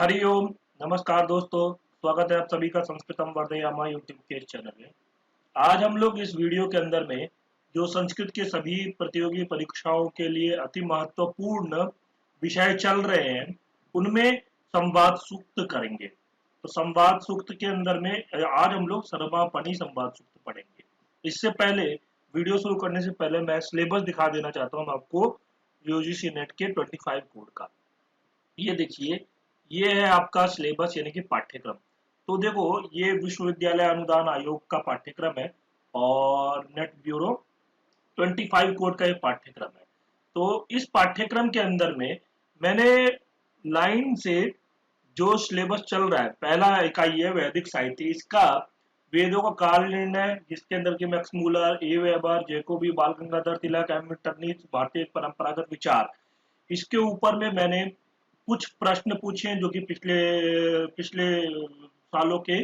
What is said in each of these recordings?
हरिओम। नमस्कार दोस्तों, स्वागत है आप सभी का संस्कृतम वर्धयामा यूट्यूब के इस चैनल में। आज हम लोग इस वीडियो के अंदर में जो संस्कृत के सभी प्रतियोगी परीक्षाओं के लिए अति महत्वपूर्ण विषय चल रहे हैं उनमें संवाद सूक्त करेंगे। तो संवाद सूक्त के अंदर में आज हम लोग सर्वनामपनी संवाद सूक्त पढ़ेंगे। इससे पहले वीडियो शुरू करने से पहले मैं सिलेबस दिखा देना चाहता हूँ आपको यूजीसी नेट के 25 कोड का। ये देखिए, ये है आपका सिलेबस यानी कि पाठ्यक्रम। तो देखो, ये विश्वविद्यालय अनुदान आयोग का पाठ्यक्रम है और नेट ब्यूरो 25 कोड का ये पाठ्यक्रम है। तो इस पाठ्यक्रम के अंदर में मैंने लाइन से जो सिलेबस चल रहा है, पहला इकाई है वैदिक साहित्य। इसका वेदों का काल निर्णय, जिसके अंदर के मैक्स मूलर, ए वेबर, जैकोबी, बाल गंगाधर तिलक, एम टर्निस, भारतीय परंपरागत विचार, इसके ऊपर में मैंने कुछ प्रश्न पूछे हैं जो कि पिछले पिछले सालों के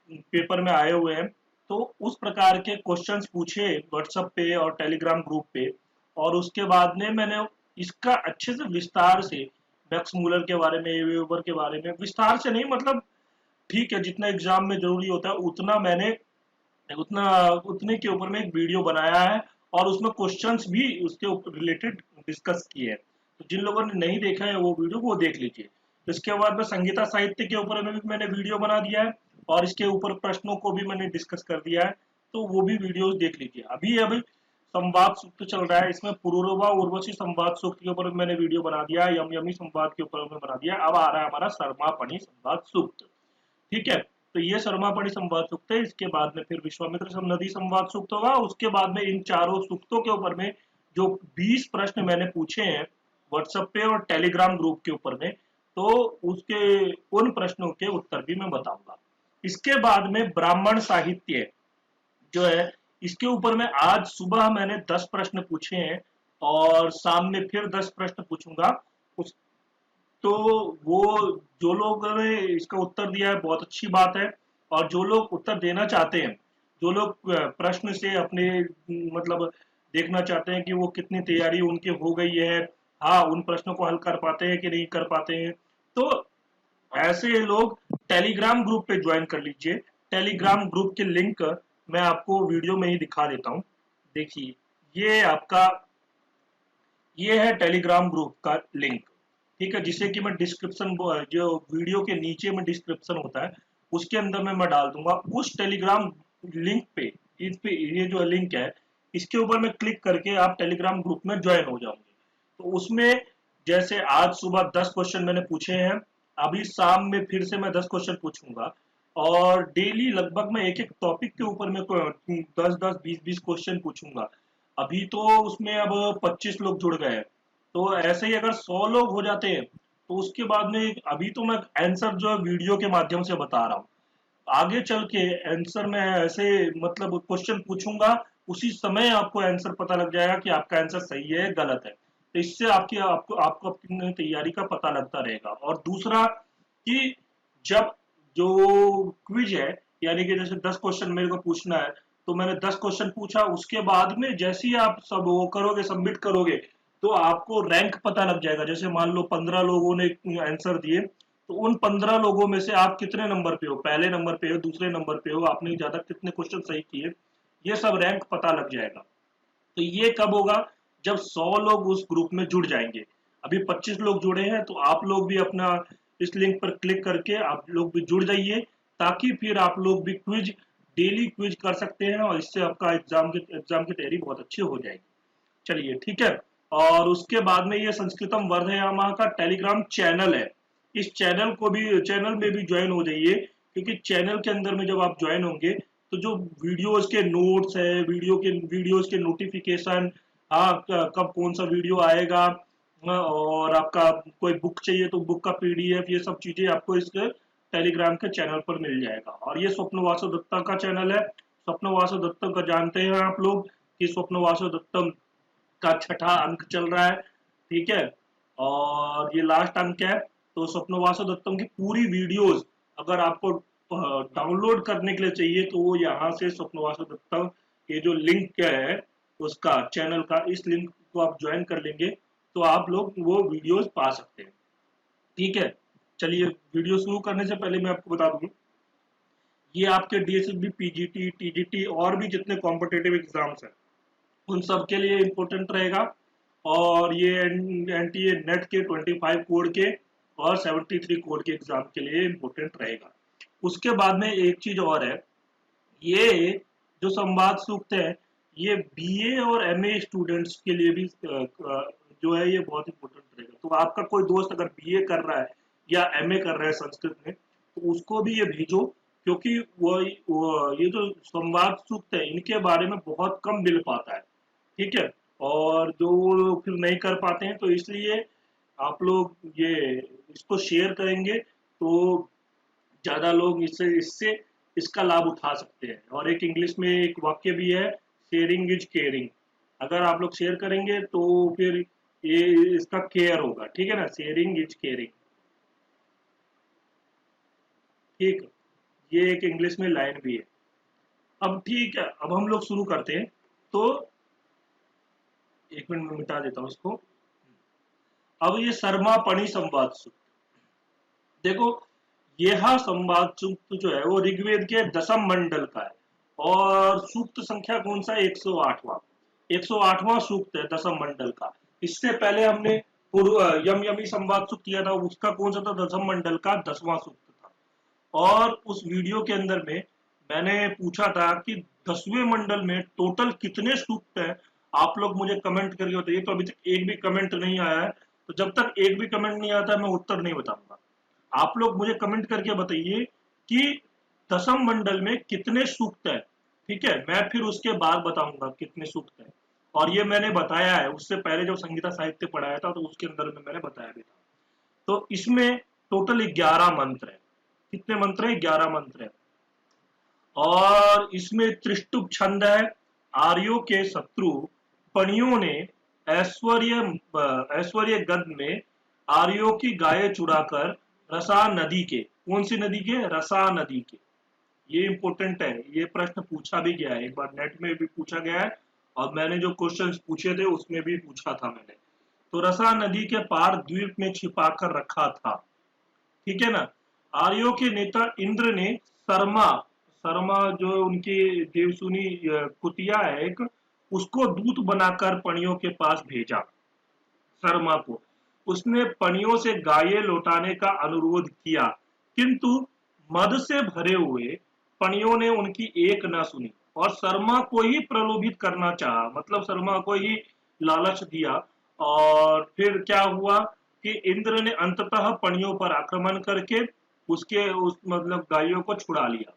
पेपर में आए हुए हैं। तो उस प्रकार के क्वेश्चंस पूछे व्हाट्सएप पे और टेलीग्राम ग्रुप पे, और उसके बाद में मैंने इसका अच्छे से विस्तार से मैक्स मूलर के बारे में, वेबर के बारे में विस्तार से नहीं, मतलब ठीक है जितना एग्जाम में जरूरी होता है उतना मैंने उतना उतने के ऊपर में एक वीडियो बनाया है और उसमें क्वेश्चंस भी उसके ऊपर रिलेटेड डिस्कस किए हैं। तो जिन लोगों ने नहीं देखा है वो वीडियो वो देख लीजिए। इसके बाद में संगीता साहित्य के ऊपर में भी मैंने वीडियो बना दिया है और इसके ऊपर प्रश्नों को भी मैंने डिस्कस कर दिया है, तो वो भी वीडियोस देख लीजिए। अभी अभी संवाद सूक्त चल रहा है, इसमें पुरूरवा उर्वशी संवाद सूक्त के ऊपर मैंने वीडियो बना दिया है, यम यमी संवाद के ऊपर में बना दिया। अब आ रहा है हमारा सरमापणी संवाद सूक्त। ठीक है, तो ये सरमापणी संवाद सूक्त है। इसके बाद में फिर विश्वामित्र नदी संवाद सूक्त होगा। उसके बाद में इन चारों सूक्तों के ऊपर में जो 20 प्रश्न मैंने पूछे हैं व्हाट्सएप पे और टेलीग्राम ग्रुप के ऊपर में, तो उसके उन प्रश्नों के उत्तर भी मैं बताऊंगा। इसके बाद में ब्राह्मण साहित्य जो है, इसके ऊपर में आज सुबह मैंने 10 प्रश्न पूछे हैं और शाम में फिर 10 प्रश्न पूछूंगा। उस तो वो जो लोग ने इसका उत्तर दिया है बहुत अच्छी बात है, और जो लोग उत्तर देना चाहते हैं, जो लोग प्रश्न से अपने मतलब देखना चाहते हैं कि वो कितनी तैयारी उनकी हो गई है, हाँ उन प्रश्नों को हल कर पाते हैं कि नहीं कर पाते हैं, तो ऐसे लोग टेलीग्राम ग्रुप पे ज्वाइन कर लीजिए। टेलीग्राम ग्रुप के लिंक मैं आपको वीडियो में ही दिखा देता हूँ। देखिए, ये आपका ये है टेलीग्राम ग्रुप का लिंक। ठीक है, जिसे कि मैं डिस्क्रिप्शन, जो वीडियो के नीचे में डिस्क्रिप्शन होता है उसके अंदर में मैं डाल दूंगा। उस टेलीग्राम लिंक पे, इस पे ये जो लिंक है इसके ऊपर में क्लिक करके आप टेलीग्राम ग्रुप में ज्वाइन हो जाओगे। तो उसमें जैसे आज सुबह 10 क्वेश्चन मैंने पूछे हैं, अभी शाम में फिर से मैं 10 क्वेश्चन पूछूंगा, और डेली लगभग मैं एक एक टॉपिक के ऊपर में 10-10 20-20 क्वेश्चन पूछूंगा। अभी तो उसमें अब 25 लोग जुड़ गए हैं, तो ऐसे ही अगर 100 लोग हो जाते हैं तो उसके बाद में अभी तो मैं आंसर जो है वीडियो के माध्यम से बता रहा हूँ, आगे चल के आंसर में ऐसे मतलब क्वेश्चन पूछूंगा, उसी समय आपको आंसर पता लग जाएगा कि आपका आंसर सही है गलत है। तो इससे आपको अपनी तैयारी का पता लगता रहेगा। और दूसरा कि जब जो क्विज है, यानी कि जैसे 10 क्वेश्चन मेरे को पूछना है, तो मैंने 10 क्वेश्चन पूछा, उसके बाद में जैसे ही आप सब वो करोगे, सबमिट करोगे, तो आपको रैंक पता लग जाएगा। जैसे मान लो 15 लोगों ने आंसर दिए, तो उन 15 लोगों में से आप कितने नंबर पे हो, पहले नंबर पे हो, दूसरे नंबर पे हो, आपने ज्यादा कितने क्वेश्चन सही किए, ये सब रैंक पता लग जाएगा। तो ये कब होगा, जब 100 लोग उस ग्रुप में जुड़ जाएंगे। अभी 25 लोग जुड़े हैं, तो आप लोग भी अपना इस लिंक पर क्लिक करके आप लोग भी जुड़ जाइए, ताकि फिर आप लोग भी क्विज, डेली क्विज कर सकते हैं और इससे आपका एग्जाम की तैयारी बहुत अच्छी हो जाएगी। चलिए ठीक है। और उसके बाद में ये संस्कृतम वर्धयामा का टेलीग्राम चैनल है, इस चैनल में भी ज्वाइन हो जाइए, क्योंकि चैनल के अंदर में जब आप ज्वाइन होंगे तो जो वीडियोस के नोट्स है, वीडियोस के नोटिफिकेशन, हाँ कब कौन सा वीडियो आएगा, और आपका कोई बुक चाहिए तो बुक का पीडीएफ, ये सब चीजें आपको इस टेलीग्राम के चैनल पर मिल जाएगा। और ये स्वप्न वासु दत्ता का चैनल है। स्वप्न वासु दत्ता का जानते हैं आप लोग कि स्वप्न वासु दत्ता का छठा अंक चल रहा है। ठीक है, और ये लास्ट अंक है। तो स्वप्नवासो दत्तम की पूरी वीडियोस अगर आपको डाउनलोड करने के लिए चाहिए, तो वो यहाँ से स्वप्नवासो दत्तम, ये जो लिंक है उसका चैनल का, इस लिंक को आप ज्वाइन कर लेंगे तो आप लोग वो वीडियोस पा सकते हैं। ठीक है, चलिए, वीडियो शुरू करने से पहले मैं आपको बता दूं, ये आपके डीएसएसबी, पीजीटी, टीजीटी और भी जितने कॉम्पिटेटिव एग्जाम्स हैं उन सब के लिए इम्पोर्टेंट रहेगा। और ये एनटीए नेट के 25 कोड के और 73 कोड के एग्जाम के लिए इम्पोर्टेंट रहेगा। उसके बाद में एक चीज और है, ये जो संवाद सूक्त है ये बीए और एमए स्टूडेंट्स के लिए भी जो है ये बहुत इंपॉर्टेंट रहेगा। तो आपका कोई दोस्त अगर बीए कर रहा है या एमए कर रहा है संस्कृत में, तो उसको भी ये भेजो, क्योंकि वो ये जो संवाद सूक्त है इनके बारे में बहुत कम मिल पाता है। ठीक है, और जो लोग फिर नहीं कर पाते हैं, तो इसलिए आप लोग ये इसको शेयर करेंगे तो ज्यादा लोग इससे इससे इसका लाभ उठा सकते हैं। और एक इंग्लिश में एक वाक्य भी है, शेयरिंग इज केयरिंग। अगर आप लोग शेयर करेंगे तो फिर ये इसका केयर होगा। ठीक है ना, शेयरिंग इज केयरिंग। ठीक, ये एक इंग्लिश में लाइन भी है। अब ठीक है, अब हम लोग शुरू करते हैं। तो एक मिनट में मिटा देता हूँ इसको। अब ये शर्मा पणी संवाद सूक्त, देखो यह संवाद सूक्त जो है वो ऋग्वेद के दशम मंडल का है और सूक्त संख्या कौन सा, 108वां 108वां सूक्त है दशम मंडल का। इससे पहले हमने पूर्व यम यमी संवाद सूक्त किया था, उसका कौन सा था, दशम मंडल का 10वां सूक्त था। और उस वीडियो के अंदर में मैंने पूछा था कि 10वें मंडल में टोटल कितने सूक्त हैं। आप लोग मुझे कमेंट करके बताइए। तो अभी तक एक भी कमेंट नहीं आया है, तो जब तक एक भी कमेंट नहीं आता मैं उत्तर नहीं बताऊंगा। आप लोग मुझे कमेंट करके बताइए कि दशम मंडल में कितने सूक्त हैं। ठीक है, मैं फिर उसके बाद बताऊंगा कितने सूक्त हैं। और ये मैंने बताया है, उससे पहले जब संगीता साहित्य पढ़ाया था तो उसके अंदर में मैंने बताया भी था। तो इसमें टोटल 11 मंत्र है। कितने मंत्र है, 11 मंत्र है। और इसमें त्रिष्टुप छंद है। आर्यों के शत्रु पणियों ने ऐश्वर्य ऐश्वर्य गद में आर्यों की गायें चुराकर रसा नदी के, कौन सी नदी के, रसा नदी के, ये इंपॉर्टेंट है, ये प्रश्न पूछा भी गया है, एक बार नेट में भी पूछा गया है और मैंने जो क्वेश्चंस पूछे थे उसमें भी पूछा था मैंने। तो रसा नदी के पार द्वीप में छिपाकर रखा था। ठीक है ना। आर्यों के नेता इंद्र ने शर्मा, शर्मा जो उनकी देवसुनी कुतिया है एक, उसको दूत बनाकर पणियों के पास भेजा। शर्मा को उसने पणियों से गायें लौटाने का अनुरोध किया, किंतु मद से भरे हुए पणियों ने उनकी एक न सुनी और शर्मा को ही प्रलोभित करना चाहा, मतलब शर्मा को ही लालच दिया। और फिर क्या हुआ कि इंद्र ने अंततः पणियों पर आक्रमण करके उसके उस मतलब गायों को छुड़ा लिया।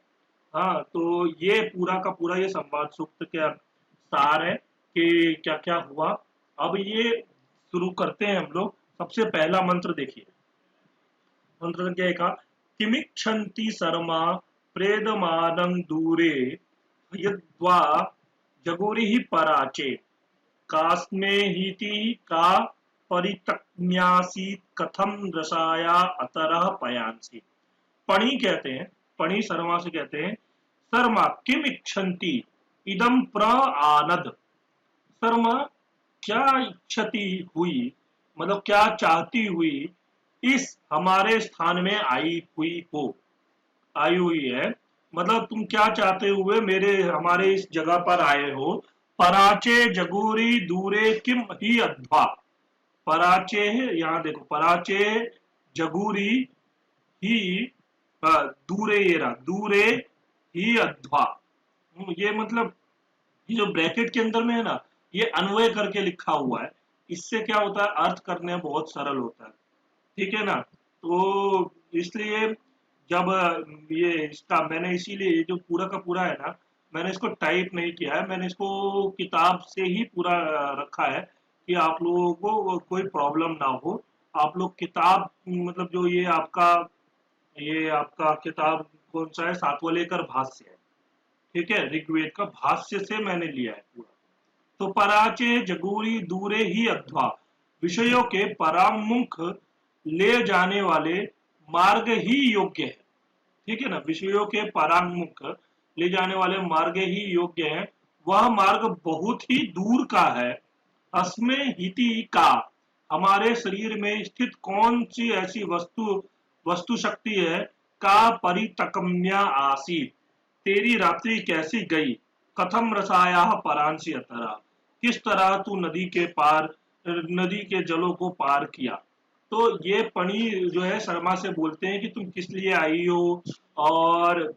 हाँ, तो ये पूरा का पूरा ये संवाद सूक्त का सार है कि क्या क्या हुआ। अब ये शुरू करते हैं हम लोग। सबसे पहला मंत्र देखिए, मंत्र क्या है, किमिच्छन्ति शर्मा प्रेदमानं दूरे यद्वा जगुरिः पराचे कास्मे हिति का परितज्ञासीत कथम रसाया अतरः पयांसी। पणी कहते हैं, पणी शर्मा से कहते हैं, शर्मा किम इच्छन्ति इदम प्र आनद। शर्मा क्या इच्छति हुई, मतलब क्या चाहती हुई इस हमारे स्थान में आई हुई है, मतलब तुम क्या चाहते हुए मेरे हमारे इस जगह पर आए हो। पराचे जगूरी दूरे किम ही अध्वा। पराचे, यहाँ देखो, पराचे जगूरी ही दूरे, ये रहा दूरे ही अध्वा। ये मतलब ये जो ब्रैकेट के अंदर में है ना, ये अन्वय करके लिखा हुआ है। इससे क्या होता है, अर्थ करने में बहुत सरल होता है। ठीक है ना। तो इसलिए जब ये इसका मैंने, इसीलिए ये जो पूरा का पूरा है ना, मैंने इसको टाइप नहीं किया है, मैंने इसको किताब से ही पूरा रखा है कि आप लोगों को कोई प्रॉब्लम ना हो। आप लोग किताब मतलब जो ये आपका किताब कौन सा है, सातवलेकर भाष्य है। ठीक है, ऋग्वेद का भाष्य से मैंने लिया है पूरा। तो पराचे जगूरी दूरे ही अध्वा, विषयों के परामुख ले जाने वाले मार्ग ही योग्य है। ठीक है ना, विषयों के परामुख ले जाने वाले मार्ग ही योग्य है, वह मार्ग बहुत ही दूर का है। अस्मे हिति का, हमारे शरीर में स्थित कौन सी ऐसी वस्तु वस्तु शक्ति है का परितकम्या आसीत, तेरी रात्रि कैसी गई, कथम रसाया परांसी अतरा, किस तरह तू नदी के जलों को पार किया। तो ये पणी जो है शर्मा से बोलते हैं कि तुम किस लिए आई हो, और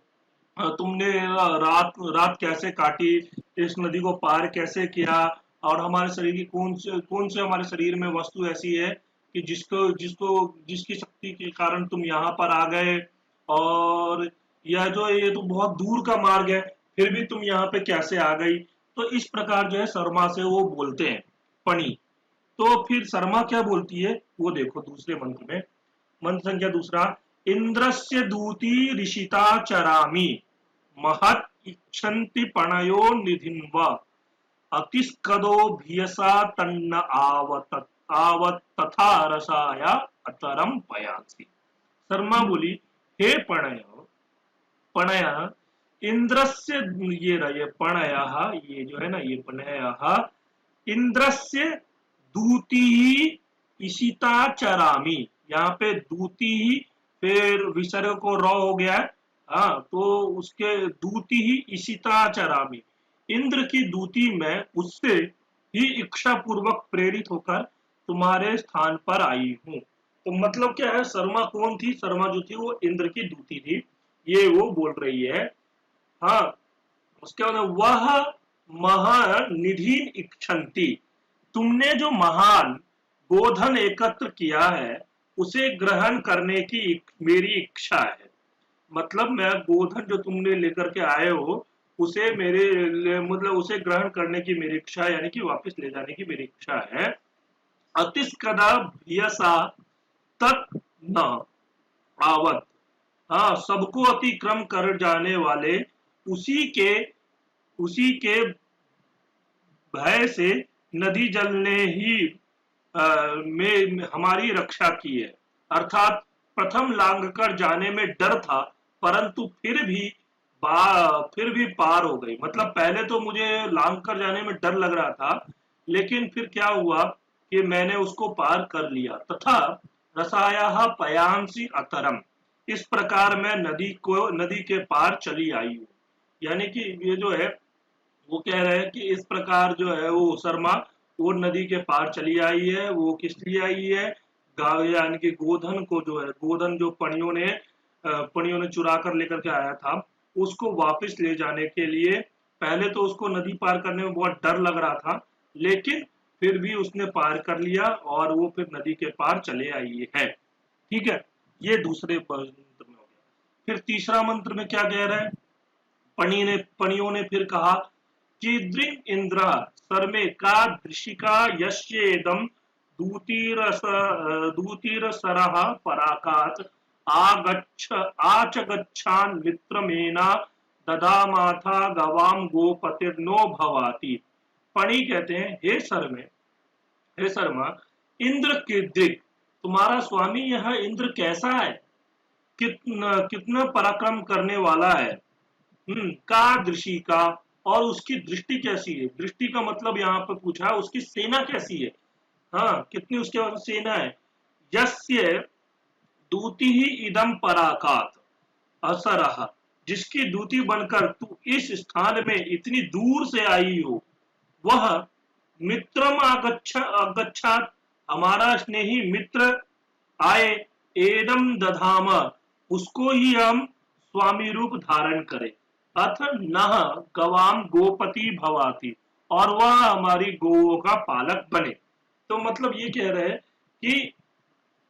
तुमने रात कैसे काटी, इस नदी को पार कैसे किया, और हमारे शरीर की कौन से हमारे शरीर में वस्तु ऐसी है कि जिसकी शक्ति के कारण तुम यहाँ पर आ गए, और ये तो बहुत दूर का मार्ग है, फिर भी तुम यहाँ पे कैसे आ गई। तो इस प्रकार जो है शर्मा से वो बोलते हैं पणी। तो फिर शर्मा क्या बोलती है वो देखो दूसरे मंत्र में, मंत्र संख्या दूसरा, इंद्रस्य दूती ऋषिता चरामी, महत इच्छन्ति पणयो निधिन्व, अतिस्कदो भियसा तन्न आवत तथा रसाया अतरम पयांसी। शर्मा बोली, हे पणय इंद्रस्य, ये पणय, ये जो है ना ये पणय इंद्रस्य दूती इशिता चरामी, यहाँ पे दूती ही फिर विसर्ग को र हो गया है। हाँ, तो उसके दूती ही इशिता चरामी, इंद्र की दूती में उससे ही इच्छा पूर्वक प्रेरित होकर तुम्हारे स्थान पर आई हूँ। तो मतलब क्या है, शर्मा कौन थी, शर्मा जो थी वो इंद्र की दूती थी, ये वो बोल रही है। हाँ, उसके बाद वह महानिधि इच्छन्ति, तुमने जो महान गोधन एकत्र किया है उसे ग्रहण करने की मेरी इच्छा है। मतलब मैं गोधन जो तुमने लेकर के आए हो उसे मतलब उसे ग्रहण करने की मेरी इच्छा, यानी कि वापस ले जाने की मेरी इच्छा है। अतिस्कदा भियसा तत् न आवत, हाँ, सबको अतिक्रम कर जाने वाले उसी के भय से नदी जल ने ही में हमारी रक्षा की है। अर्थात प्रथम लांग कर जाने में डर था, परंतु फिर भी पार हो गई। मतलब पहले तो मुझे लांग कर जाने में डर लग रहा था, लेकिन फिर क्या हुआ कि मैंने उसको पार कर लिया। तथा रसाया पयांसी अतरम, इस प्रकार मैं नदी के पार चली आई हूँ। यानी कि ये जो है वो कह रहे हैं कि इस प्रकार जो है वो शर्मा वो नदी के पार चली आई है। वो किस लिए आई है, गाय यानी कि गोधन को जो है, गोधन जो पणियों ने चुरा कर लेकर के आया था उसको वापस ले जाने के लिए। पहले तो उसको नदी पार करने में बहुत डर लग रहा था, लेकिन फिर भी उसने पार कर लिया और वो फिर नदी के पार चले आई है। ठीक है, ये दूसरे मंत्र में हो गया। फिर तीसरा मंत्र में क्या कह रहा है, पणियों ने फिर कहा, कीदृंग इंद्र सर्मे का दृशिका यस्येदम दूतीरसरः पराकात आचगच्छान मित्रमेना ददामाथा गवाम गोपतिर्नो भवाति। पणि कहते हैं, हे शर्मा, इंद्र कीदृग, तुम्हारा स्वामी यह इंद्र कैसा है, कितना पराक्रम करने वाला है। का दृषि का, और उसकी दृष्टि कैसी है। दृष्टि का मतलब यहाँ पर पूछा है उसकी सेना कैसी है। हाँ, कितनी उसके पास सेना है। यस्य दूती ही इदम पराकात असरह, जिसकी दूती बनकर तू इस स्थान में इतनी दूर से आई हो, वह मित्रम अगच्छात, हमारा स्नेही मित्र आए, एदम दधाम, उसको ही हम स्वामी रूप धारण करें, अथ नह गवाम गोपति भवाति, और वह हमारी गोओं का पालक बने। तो मतलब ये कह रहे हैं कि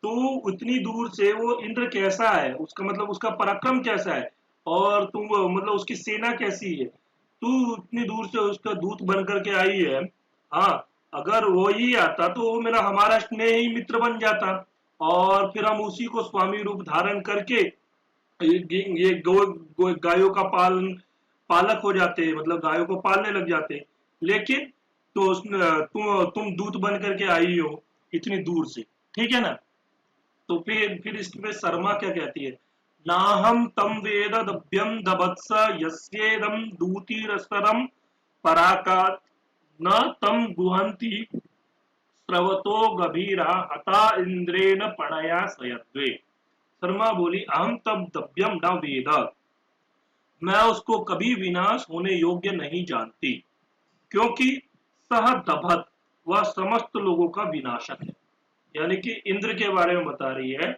तू इतनी दूर से, वो इंद्र कैसा है, उसका मतलब उसका पराक्रम कैसा है, और तू मतलब उसकी सेना कैसी है, तू इतनी दूर से उसका दूत बन करके आई है। हाँ, अगर वो ही आता तो वो हमारा स्नेही मित्र बन जाता, और फिर हम उसी को स्वामी रूप धारण करके ये गायों का पालक हो जाते, मतलब गायों को पालने लग जाते। लेकिन तो तुम दूत बन करके आई हो इतनी दूर से, ठीक है ना। तो फिर इसमें शर्मा क्या कहती है, नाहम तम वेद दभ्यम दबत्स यस्येदम दूतिरस्तरम पराकात, न तम गुहंती स्रवतो गभीरा हता इंद्रेण पणया सयद्वे। शर्मा बोली अहम तब दव्यम न वेद, मैं उसको कभी विनाश होने योग्य नहीं जानती, क्योंकि सह दभत, वह समस्त लोगों का विनाशक है। यानी कि इंद्र के बारे में बता रही है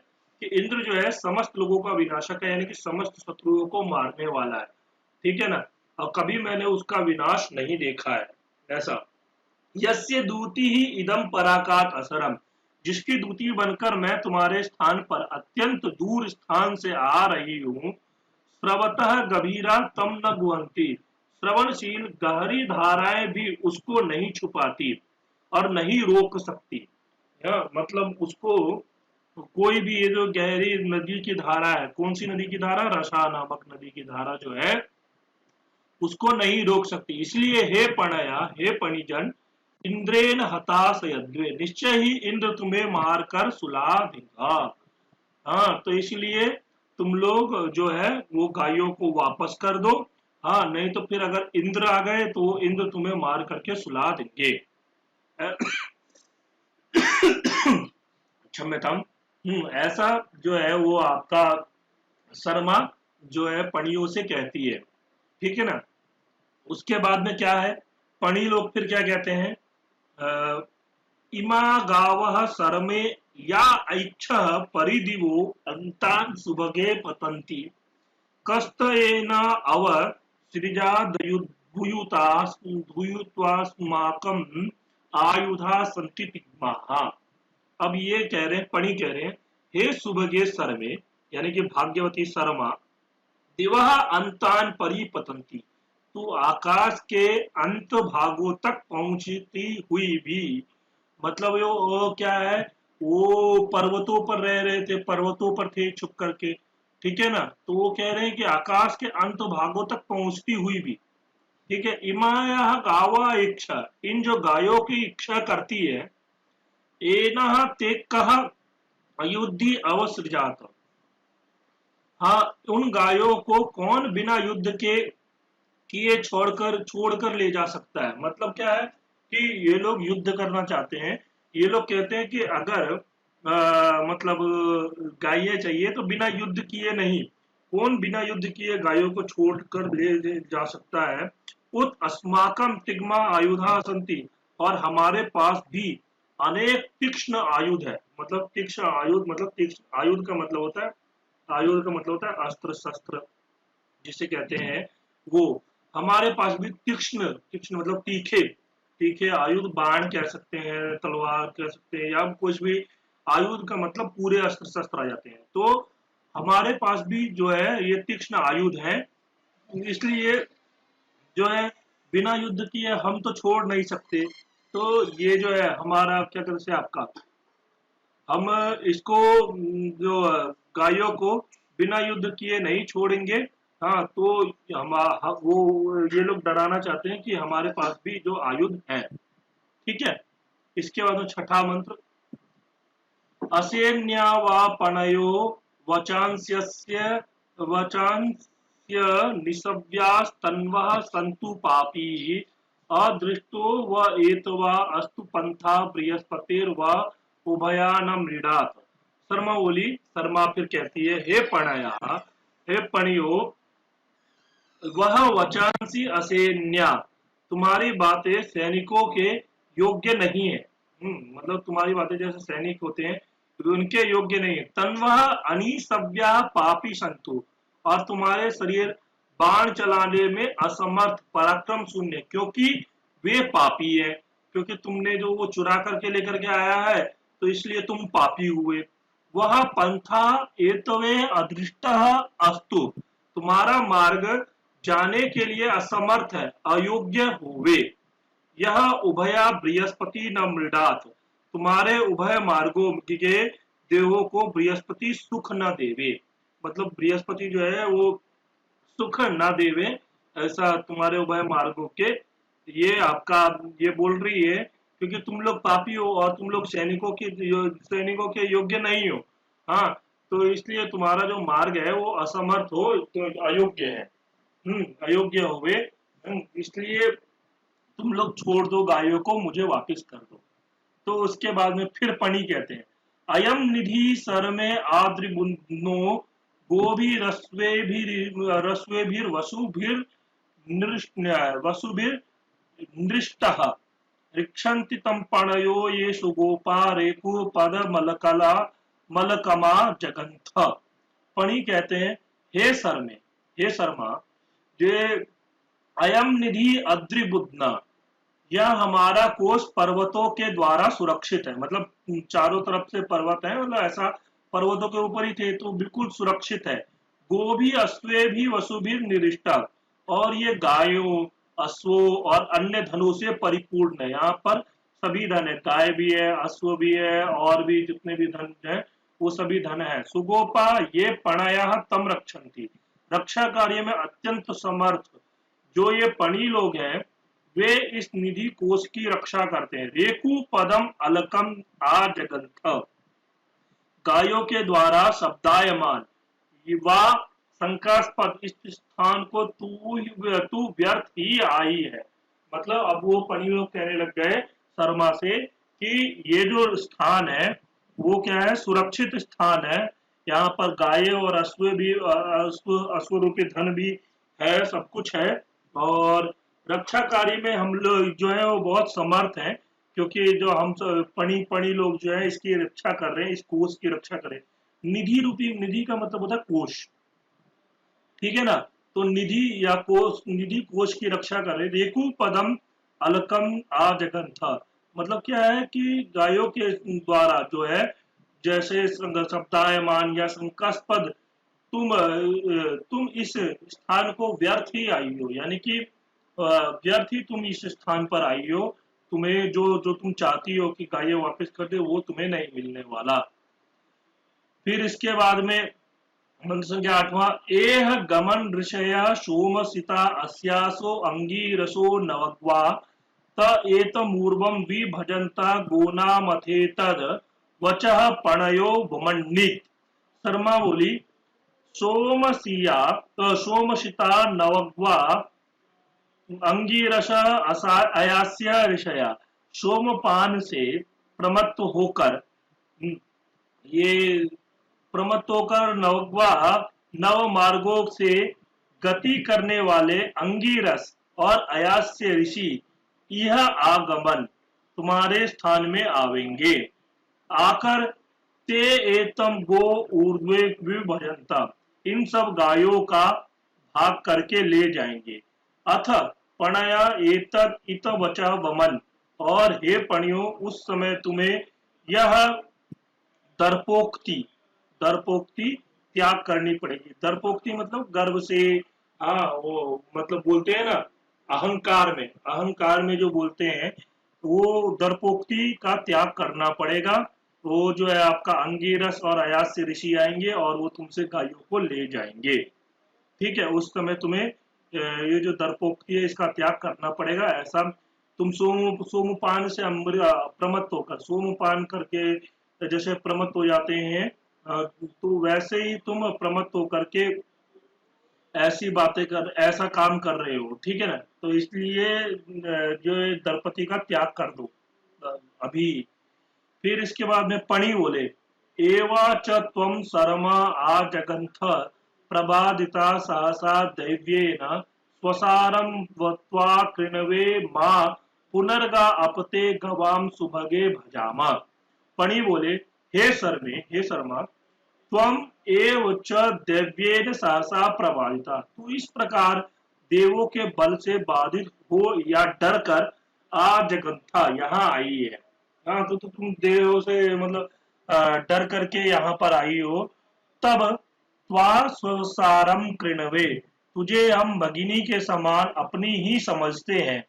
कि इंद्र जो है समस्त लोगों का विनाशक है, यानी कि समस्त शत्रुओं को मारने वाला है, ठीक है ना। और कभी मैंने उसका विनाश नहीं देखा है ऐसा। यस्य दूती ही इदम पराकात असरम, जिसकी दूती बनकर मैं तुम्हारे स्थान पर अत्यंत दूर स्थान से आ रही हूँ। स्रवतः गभीरा तम न गुहंती, श्रवणशील गहरी धाराएं भी उसको नहीं छुपाती और नहीं रोक सकती। मतलब उसको कोई भी ये जो गहरी नदी की धारा है, कौन सी नदी की धारा, रसा नामक नदी की धारा जो है उसको नहीं रोक सकती। इसलिए हे पणया, हे पणिजन, इंद्रेन हताश यद्वे, निश्चय ही इंद्र तुम्हें मारकर सुला देगा। हाँ, तो इसलिए तुम लोग जो है वो गायों को वापस कर दो। हाँ, नहीं तो फिर अगर इंद्र आ गए तो इंद्र तुम्हें मार करके सुला देंगे। क्षम्यताम। ऐसा जो है वो आपका शर्मा जो है पणियों से कहती है, ठीक है ना। उसके बाद में क्या है, पणी लोग फिर क्या कहते हैं, इमा गावः सरमे या ऐच्छः परिदिवो अन्तान् सुभगे पतन्ति, कस्तयेन अव सृजादयुत्वास्माकम् आयुधा सन्ति तिग्माः। अब ये कह रहे हैं, पणी कह रहे हैं, हे सुभगे सरमे, यानी कि भाग्यवती शर्मा, दिवह अंतान परिपतंती, तू आकाश के अंत भागों तक पहुंचती हुई भी, मतलब वो क्या है, वो पर्वतों पर रह रहे थे, पर्वतों पर थे छुप करके, ठीक है ना। तो वो कह रहे हैं कि आकाश के अंत भागों तक पहुंचती हुई भी, ठीक है। इमाया गावा इच्छा, इन जो गायों की इच्छा करती है, एनः ते कह अयुद्धि अवसृजात, हाँ, उन गायों को कौन बिना युद्ध के किए छोड़कर ले जा सकता है। मतलब क्या है कि ये लोग युद्ध करना चाहते हैं। ये लोग कहते हैं कि अगर मतलब गायें चाहिए तो बिना युद्ध किए नहीं, कौन बिना युद्ध किए गायों को छोड़कर ले जा सकता है। उत अस्माकम तिग्मा आयुधा संति, और हमारे पास भी अनेक तीक्ष्ण आयुध है। मतलब तीक्ष्ण आयुध, मतलब तीक्ष्ण आयुध का मतलब होता है, आयुध का मतलब होता है अस्त्र शस्त्र जिसे कहते हैं वो। हमारे पास भी तीक्ष्ण, तीक्ष्ण मतलब तीखे, तीखे आयुध, बाण कह सकते हैं, तलवार कह सकते हैं, या कुछ भी आयुध का मतलब पूरे अस्त्र शस्त्र आ जाते हैं। तो हमारे पास भी जो है ये तीक्ष्ण आयुध है, इसलिए जो है बिना युद्ध किए हम तो छोड़ नहीं सकते। तो ये जो है हमारा क्या कहते हैं आपका, हम इसको जो गायों को बिना युद्ध किए नहीं छोड़ेंगे। हाँ, तो वो ये लोग डराना चाहते हैं कि हमारे पास भी जो आयुध है, ठीक है। इसके बाद में छठा मंत्र, असेन्यावापणयो वचांस्य वचांस्य निसव्यास्तन्वः सन्तु पापी, अदृष्टो व एतवा अस्तु पंथा बृहस्पतिर्व उभया न मृडात। शर्मा बोली, शर्मा फिर कहती है, हे पणया, हे पणियो, वह वचांसी असेन्या, तुम्हारी बातें सैनिकों के योग्य नहीं है। मतलब तुम्हारी बातें जैसे सैनिक होते हैं उनके योग्य नहीं है। तन्वह अनिसव्या पापी संतु, और तुम्हारे शरीर बाण चलाने में असमर्थ, पराक्रम शून्य, क्योंकि वे पापी है। क्योंकि तुमने जो वो चुरा करके लेकर के आया है तो इसलिए तुम पापी हुए। वह पंथा एतवे अदृष्ट अस्तु, तुम्हारा मार्ग जाने के लिए असमर्थ है, अयोग्य हुए। यह उभया बृहस्पति न मृडात, तुम्हारे उभय मार्गों के देवों को बृहस्पति सुख न देवे। मतलब बृहस्पति जो है वो सुख न देवे, ऐसा तुम्हारे उभय मार्गों के, ये आपका ये बोल रही है क्योंकि तुम लोग पापी हो और तुम लोग सैनिकों के योग्य नहीं हो। हाँ, तो इसलिए तुम्हारा जो मार्ग है वो असमर्थ हो, तो अयोग्य है। अयोग्य हुए, इसलिए तुम लोग छोड़ दो गायों को, मुझे वापस कर दो। तो उसके बाद में फिर पणी कहते हैं, अयम निधि सर में आद्रिबुन्नो गोभिरस्वेभिर् वसुभिर्नृष्टः ऋक्षन्ति तं पणयो येषु गोपा रेकु पद मलकला मलकमा जगंथ। पणी कहते हैं, हे सर में, हे शर्मा, जे अयम निधि अद्रिबुद्ना, यह हमारा कोष पर्वतों के द्वारा सुरक्षित है। मतलब चारों तरफ से पर्वत है, मतलब ऐसा पर्वतों के ऊपर ही थे तो बिल्कुल सुरक्षित है। गो भी अश्वे भी वसु भी निरिष्टा, और ये गायों अश्वों और अन्य धनों से परिपूर्ण है। यहाँ पर सभी धन है, गाय भी है, अश्व भी है, और भी जितने भी धन है वो सभी धन है। सुगोपा ये पणया तम रक्षन्ति, रक्षा कार्य में अत्यंत समर्थ जो ये पणी लोग हैं वे इस निधि कोष की रक्षा करते हैं। रेकु पदम अलकम आ जगंथ, गायों के द्वारा शब्दायमान युवा शंकास्पद इस स्थान को तू व्यर्थ ही आई है। मतलब अब वो पणी लोग कहने लग गए शर्मा से कि ये जो स्थान है वो क्या है, सुरक्षित स्थान है। यहाँ पर गाय और अश्व भी, अश्व रूपी धन भी है, सब कुछ है, और रक्षा कार्य में हम लोग जो है वो बहुत समर्थ हैं, क्योंकि जो हम पणी पणी लोग जो है इसकी रक्षा कर रहे हैं, इस कोष की रक्षा कर रहे हैं। निधि रूपी, निधि का मतलब होता है कोष, ठीक है ना। तो निधि या कोष, निधि कोष की रक्षा कर रहे। रेकु पदम अलकम आ जगन था, मतलब क्या है कि गायों के द्वारा जो है, जैसे शब्दायमान या शंकास्पद, तुम इस स्थान को व्यर्थ ही आई हो, यानी कि व्यर्थ ही तुम इस स्थान पर आई हो। तुम्हें जो जो तुम चाहती हो कि गायें वापस कर दे वो तुम्हें नहीं मिलने वाला। फिर इसके बाद में मंत्र संख्या 8वां, एह गमन ऋषय सोम सीता अस्यासो अंगीरसो नवग्वा त एतमूर्वं विभजन्ता गोनामथेतद वचः पणयो भुमन्नित। शर्मा बोली, सोमशिता नवग्वा अंगीरस अयास्य ऋषया, सोमपान से प्रमत्त होकर, ये प्रमत्त होकर नवग्वा नव मार्गों से गति करने वाले अंगीरस और अयास्य ऋषि यह आगमन तुम्हारे स्थान में आवेंगे। आकर ते एतम गो ऊर्ध्वे विभजनता, इन सब गायों का भाग करके ले जाएंगे। अथ पणया एतद इत वचा वमन, और हे पणियों उस समय तुम्हें यह दर्पोक्ति, दर्पोक्ति त्याग करनी पड़ेगी। दर्पोक्ति मतलब गर्व से, हाँ वो मतलब बोलते हैं ना अहंकार में, अहंकार में जो बोलते हैं वो दर्पोक्ति का त्याग करना पड़ेगा। वो जो है आपका अंगीरस और अयास्य ऋषि आएंगे और वो तुमसे गायों को ले जाएंगे। ठीक है, उस समय तुम्हें ये जो दर्पोक्ति है इसका त्याग करना पड़ेगा। ऐसा तुम सोमपान से प्रमत्त होकर, सोमपान करके जैसे प्रमत्त हो जाते हैं, तो वैसे ही तुम प्रमत्त होकर के ऐसी बातें कर, ऐसा काम कर रहे हो, ठीक है ना। तो इसलिए जो दर्पति का त्याग कर दो अभी। फिर इसके बाद में पणी बोले, एवा च त्वं शर्मा आ जगंथ प्रबादिता सहसा दैव्येन स्वसारं वत्वा कृणवे मा पुनर्गा अपते गवाम सुभगे भजामा। पणी बोले, हे शर्मे, हे शर्मा, त्वम एव च दैव्येन सहसा प्रबादिता, तू इस प्रकार देवों के बल से बाधित हो या डर कर आ जगंथा यहाँ आई है। हाँ तो तुम देव से मतलब डर करके यहाँ पर आई हो। तब त्वा स्वसारम कृणवे, तुझे हम भगिनी के समान अपनी ही समझते हैं।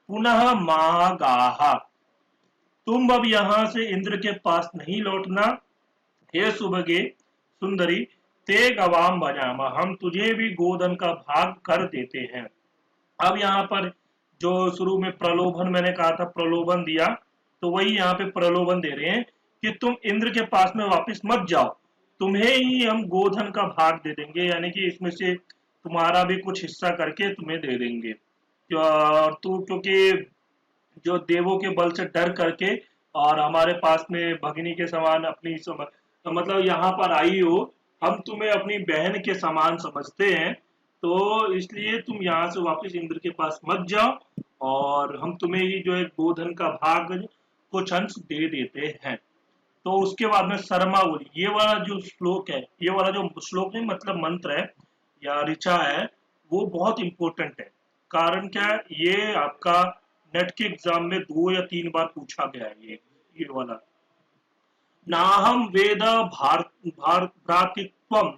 पुनः महागाहा, तुम अब यहाँ से इंद्र के पास नहीं लौटना। हे सुभगे सुंदरी, ते गवाम भजामा, हम तुझे भी गोधन का भाग कर देते हैं। अब यहाँ पर जो शुरू में प्रलोभन मैंने कहा था, प्रलोभन दिया, तो वही यहाँ पे प्रलोभन दे रहे हैं कि तुम इंद्र के पास में वापस मत जाओ, तुम्हें ही हम गोधन का भाग दे देंगे, यानी कि इसमें से तुम्हारा भी कुछ हिस्सा करके तुम्हें दे देंगे। और तू क्योंकि जो देवों के बल से डर करके और हमारे पास में भगिनी के समान अपनी तो मतलब यहाँ पर आई हो, हम तुम्हें अपनी बहन के समान समझते हैं, तो इसलिए तुम यहाँ से वापस इंद्र के पास मत जाओ, और हम तुम्हें ही जो है गोधन का भाग कुछ अंश दे देते हैं। तो उसके बाद में शर्मा बोली, ये वाला जो श्लोक है, ये वाला जो श्लोक नहीं मतलब मंत्र है या ऋचा है, वो बहुत इंपॉर्टेंट है। कारण क्या है, ये आपका नेट के एग्जाम में 2 या 3 बार पूछा गया है ये वाला। नाहम वेद भ्रातृत्वम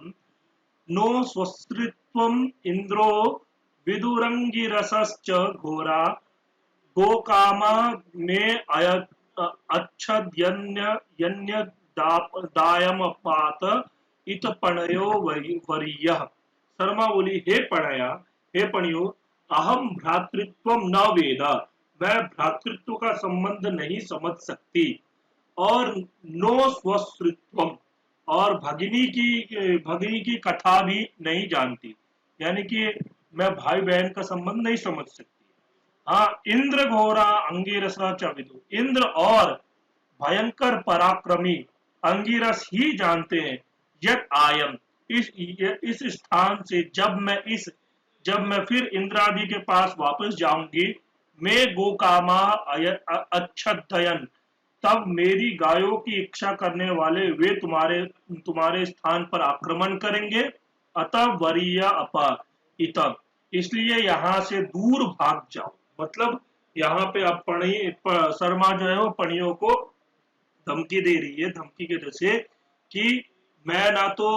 नो स्वस्त्रित्वम इंद्रो विदुरंगिरसश्च घोरा गोकामा में अच्छद्यन्य दायमपात इत पणयो वरीयः। शर्मा बोली, हे पणया, हे पणियो, अहम भ्रातृत्व न वेद, मैं भ्रातृत्व का संबंध नहीं समझ सकती, और नो स्वस्त्रित्वम, और भगिनी की कथा भी नहीं जानती, यानी कि मैं भाई बहन का संबंध नहीं समझ सकती। हाँ, इंद्र घोरा अंगिरसा च विदु, इंद्र और भयंकर पराक्रमी अंगिरस ही जानते हैं, यत आयम, इस स्थान से जब मैं फिर इंद्रादि के पास वापस जाऊंगी, मैं गोकामा अच्छदयन, तब मेरी गायों की इच्छा करने वाले वे तुम्हारे स्थान पर आक्रमण करेंगे। अतः वरीय अपा इतम, इसलिए यहां से दूर भाग जाओ। मतलब यहाँ पे अब शर्मा जो है वो पणियों को धमकी दे रही है, धमकी के जैसे कि मैं ना तो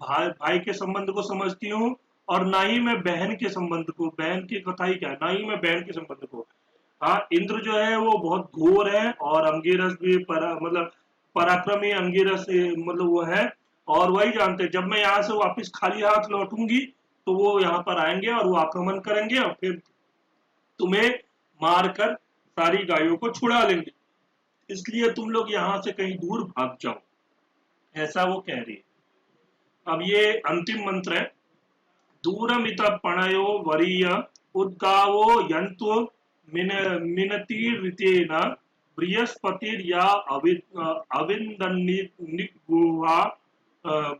भाई के संबंध को समझती हूँ, और ना ही मैं बहन के संबंध को, बहन की कथा ही क्या है, ना ही मैं बहन के संबंध को। हाँ, इंद्र जो है वो बहुत घोर है, और अंगिरस भी मतलब पराक्रमी अंगिरस मतलब वो है, और वही जानते हैं जब मैं यहाँ से वापस खाली हाथ लौटूंगी तो वो यहाँ पर आएंगे और वो आक्रमण करेंगे, और फिर तुम्हें मारकर सारी गायों को छुड़ा लेंगे, इसलिए तुम लोग यहाँ से कहीं दूर भाग जाओ, ऐसा वो कह रही है। अब ये अंतिम मंत्र है, दूरमित पणयो वरीय उद्गावो यंतु मिनतिरितेन बृहस्पतिर्या अविंदन्निगुहा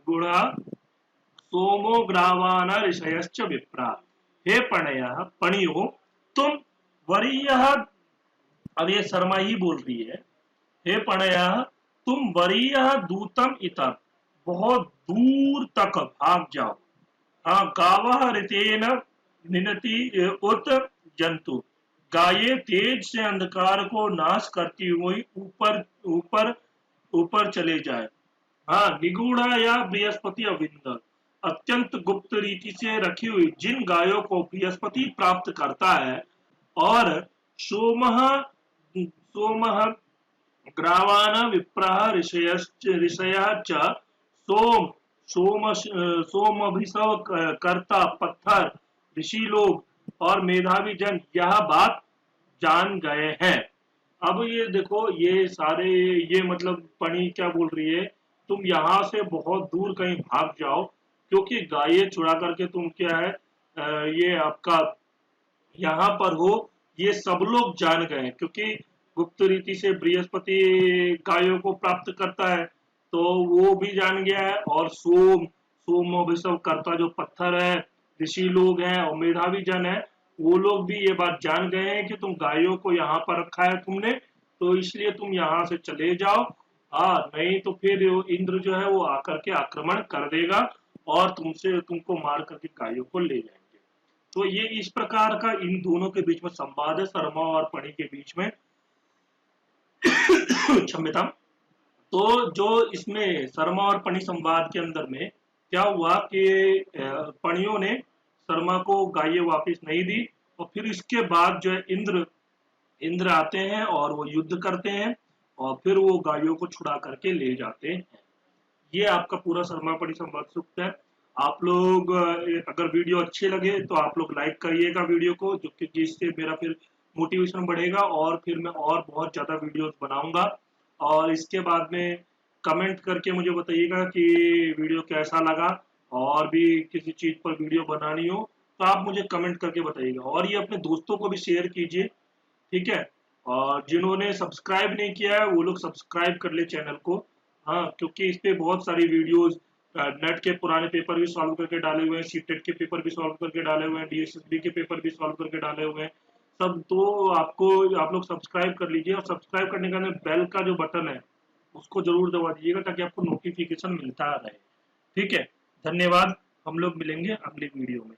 गुणा सोमो ग्रावान ऋषयश्च विप्रा। हे पणय, पणियो, तुम वरीय, अब ये शर्मा ही बोल रही है, हे पणय, तुम वरीय दूतम इतर, बहुत दूर तक भाग जाओ। हाँ, गावः ऋतेन निनति उत जंतु, गाये तेज से अंधकार को नाश करती हुई ऊपर ऊपर ऊपर चले जाए। हाँ, निगूढ़ा या बृहस्पति अविंद, अत्यंत गुप्त रीति से रखी हुई जिन गायों को बृहस्पति प्राप्त करता है, और सोमः सोमः ग्रावान विप्रः ऋषयः च सोम सोमभिषव कर्ता पत्थर ऋषि लोग और मेधावी जन यह बात जान गए हैं। अब ये देखो, ये सारे, ये मतलब पणी क्या बोल रही है, तुम यहाँ से बहुत दूर कहीं भाग जाओ, क्योंकि गाये चुरा करके तुम क्या है, ये आपका यहाँ पर हो, ये सब लोग जान गए, क्योंकि गुप्त रीति से बृहस्पति गायों को प्राप्त करता है, तो वो भी जान गया है, और सोम करता जो पत्थर है, ऋषि लोग हैं और मेधावी जन है, वो लोग भी ये बात जान गए हैं कि तुम गायों को यहाँ पर रखा है तुमने, तो इसलिए तुम यहाँ से चले जाओ। हाँ, नहीं तो फिर इंद्र जो है वो आकर के आक्रमण कर देगा और तुमको मार करके गायों को ले जाएंगे। तो ये इस प्रकार का इन दोनों के बीच में संवाद है, शर्मा और पणी के बीच में। क्षम्यता। तो जो इसमें शर्मा और पणी संवाद के अंदर में क्या हुआ कि पणियों ने शर्मा को गायें वापस नहीं दी, और फिर इसके बाद जो है इंद्र आते हैं और वो युद्ध करते हैं, और फिर वो गायों को छुड़ा करके ले जाते हैं। ये आपका पूरा शर्मा पणी संवाद सूक्त है। आप लोग अगर वीडियो अच्छे लगे तो आप लोग लाइक करिएगा वीडियो को, जो कि जिससे मेरा फिर मोटिवेशन बढ़ेगा, और फिर मैं और बहुत ज्यादा वीडियोस बनाऊंगा। और इसके बाद में कमेंट करके मुझे बताइएगा कि वीडियो कैसा लगा, और भी किसी चीज पर वीडियो बनानी हो तो आप मुझे कमेंट करके बताइएगा, और ये अपने दोस्तों को भी शेयर कीजिए, ठीक है। और जिन्होंने सब्सक्राइब नहीं किया है वो लोग सब्सक्राइब कर ले चैनल को। हाँ, क्योंकि इस पे बहुत सारी वीडियोस, नेट के पुराने पेपर भी सॉल्व करके डाले हुए हैं, सीटेट के पेपर भी सॉल्व करके डाले हुए हैं, डीएसएसबी के पेपर भी सॉल्व करके डाले हुए हैं सब। तो आपको, आप लोग सब्सक्राइब कर लीजिए, और सब्सक्राइब करने के बाद बेल का जो बटन है उसको जरूर दबा दीजिएगा ताकि आपको नोटिफिकेशन मिलता रहे। ठीक है, धन्यवाद। हम लोग मिलेंगे अगली वीडियो में।